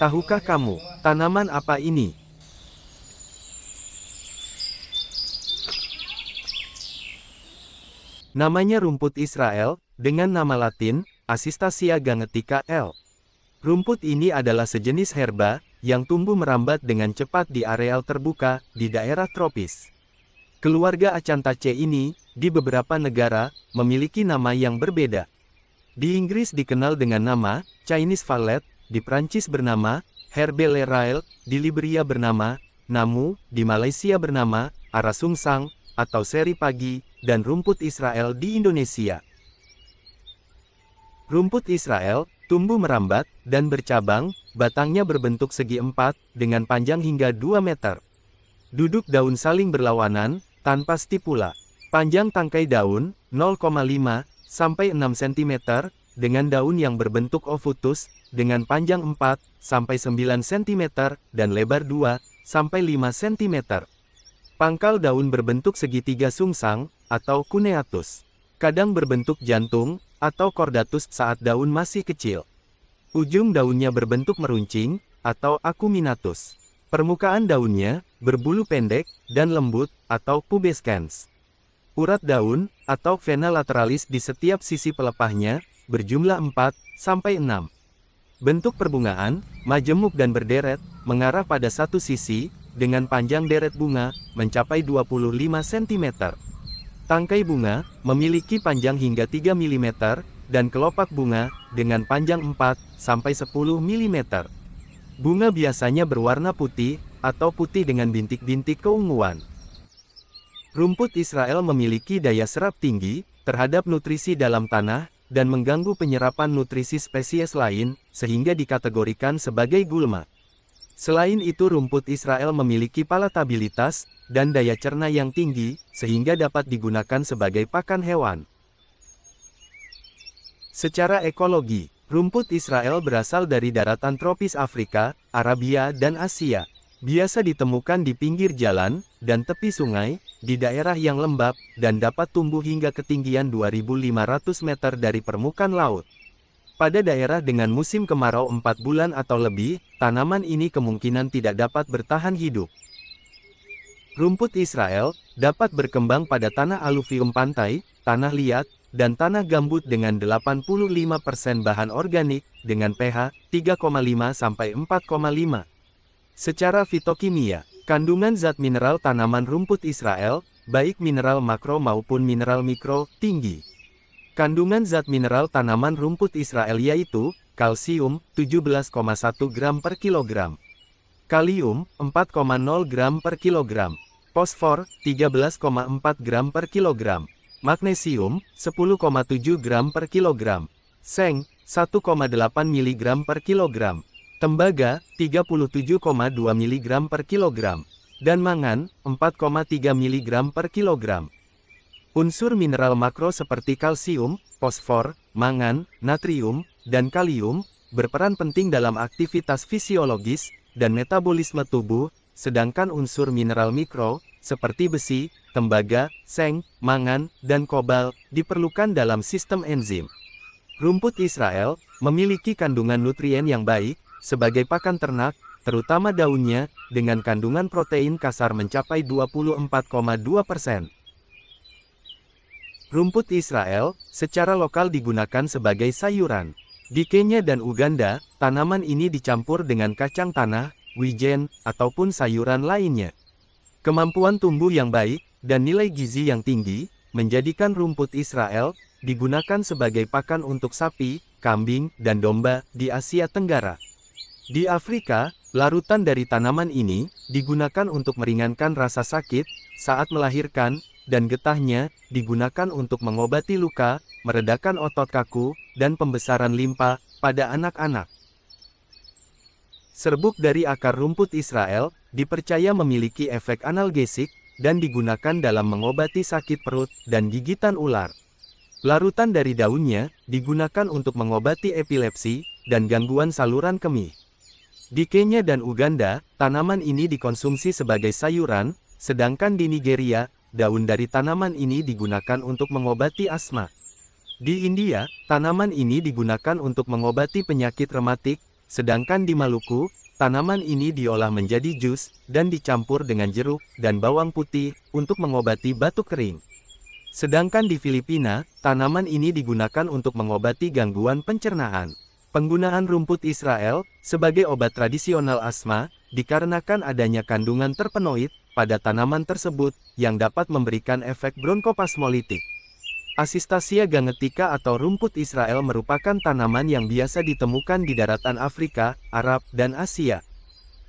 Tahukah kamu, tanaman apa ini? Namanya rumput Israel, dengan nama latin, Asistacia gangetica L. Rumput ini adalah sejenis herba, yang tumbuh merambat dengan cepat di areal terbuka, di daerah tropis. Keluarga Acanthaceae ini, di beberapa negara, memiliki nama yang berbeda. Di Inggris dikenal dengan nama, Chinese Violet, di Prancis bernama, Herbe Lerail, di Liberia bernama, Namu, di Malaysia bernama, Arasungsang, atau Seri Pagi, dan rumput Israel di Indonesia. Rumput Israel, tumbuh merambat, dan bercabang, batangnya berbentuk segi empat, dengan panjang hingga 2 meter. Duduk daun saling berlawanan, tanpa stipula. Panjang tangkai daun, 0,5 sampai 6 cm, dengan daun yang berbentuk ovutus, dengan panjang 4 sampai 9 cm, dan lebar 2 sampai 5 cm. Pangkal daun berbentuk segitiga sungsang, atau cuneatus. Kadang berbentuk jantung, atau cordatus saat daun masih kecil. Ujung daunnya berbentuk meruncing, atau acuminatus. Permukaan daunnya, berbulu pendek, dan lembut, atau pubescens. Urat daun, atau vena lateralis di setiap sisi pelepahnya, berjumlah 4 sampai 6. Bentuk perbungaan, majemuk dan berderet, mengarah pada satu sisi, dengan panjang deret bunga, mencapai 25 cm. Tangkai bunga, memiliki panjang hingga 3 mm, dan kelopak bunga, dengan panjang 4 sampai 10 mm. Bunga biasanya berwarna putih, atau putih dengan bintik-bintik keunguan. Rumput Israel memiliki daya serap tinggi, terhadap nutrisi dalam tanah, dan mengganggu penyerapan nutrisi spesies lain, sehingga dikategorikan sebagai gulma. Selain itu rumput Israel memiliki palatabilitas, dan daya cerna yang tinggi, sehingga dapat digunakan sebagai pakan hewan. Secara ekologi, rumput Israel berasal dari daratan tropis Afrika, Arabia dan Asia. Biasa ditemukan di pinggir jalan, dan tepi sungai, di daerah yang lembab, dan dapat tumbuh hingga ketinggian 2.500 meter dari permukaan laut. Pada daerah dengan musim kemarau 4 bulan atau lebih, tanaman ini kemungkinan tidak dapat bertahan hidup. Rumput Israel dapat berkembang pada tanah aluvium pantai, tanah liat, dan tanah gambut dengan 85% bahan organik, dengan pH 3,5 sampai 4,5. Secara fitokimia, kandungan zat mineral tanaman rumput Israel, baik mineral makro maupun mineral mikro, tinggi. Kandungan zat mineral tanaman rumput Israel yaitu, kalsium, 17,1 gram per kilogram. Kalium, 4,0 gram per kilogram. Fosfor, 13,4 gram per kilogram. Magnesium, 10,7 gram per kilogram. Seng, 1,8 mg per kilogram. Tembaga, 37,2 mg per kilogram. Dan mangan, 4,3 mg per kilogram. Unsur mineral makro seperti kalsium, fosfor, mangan, natrium, dan kalium, berperan penting dalam aktivitas fisiologis, dan metabolisme tubuh, sedangkan unsur mineral mikro, seperti besi, tembaga, seng, mangan, dan kobal, diperlukan dalam sistem enzim. Rumput Israel, memiliki kandungan nutrien yang baik, sebagai pakan ternak, terutama daunnya, dengan kandungan protein kasar mencapai 24,2%. Rumput Israel, secara lokal digunakan sebagai sayuran. Di Kenya dan Uganda, tanaman ini dicampur dengan kacang tanah, wijen, ataupun sayuran lainnya. Kemampuan tumbuh yang baik, dan nilai gizi yang tinggi, menjadikan rumput Israel, digunakan sebagai pakan untuk sapi, kambing, dan domba, di Asia Tenggara. Di Afrika, larutan dari tanaman ini, digunakan untuk meringankan rasa sakit, saat melahirkan, dan getahnya, digunakan untuk mengobati luka, meredakan otot kaku, dan pembesaran limpa, pada anak-anak. Serbuk dari akar rumput Israel, dipercaya memiliki efek analgesik, dan digunakan dalam mengobati sakit perut, dan gigitan ular. Larutan dari daunnya, digunakan untuk mengobati epilepsi, dan gangguan saluran kemih. Di Kenya dan Uganda, tanaman ini dikonsumsi sebagai sayuran, sedangkan di Nigeria, daun dari tanaman ini digunakan untuk mengobati asma. Di India, tanaman ini digunakan untuk mengobati penyakit rematik, Sedangkan di Maluku, tanaman ini diolah menjadi jus, dan dicampur dengan jeruk dan bawang putih, untuk mengobati batuk kering. Sedangkan di Filipina, tanaman ini digunakan untuk mengobati gangguan pencernaan. Penggunaan rumput Israel, sebagai obat tradisional asma, dikarenakan adanya kandungan terpenoid, pada tanaman tersebut, yang dapat memberikan efek bronkospasmolitik. Asistasia gangetica atau rumput Israel merupakan tanaman yang biasa ditemukan di daratan Afrika, Arab, dan Asia.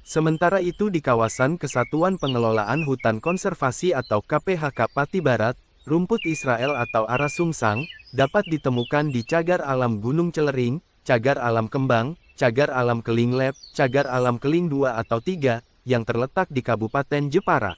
Sementara itu di kawasan Kesatuan Pengelolaan Hutan Konservasi atau KPHK Pati Barat, rumput Israel atau ara sungsang, dapat ditemukan di cagar alam Gunung Celering, cagar alam Kembang, cagar alam Keling Lep, cagar alam Keling 2 atau 3, yang terletak di Kabupaten Jepara.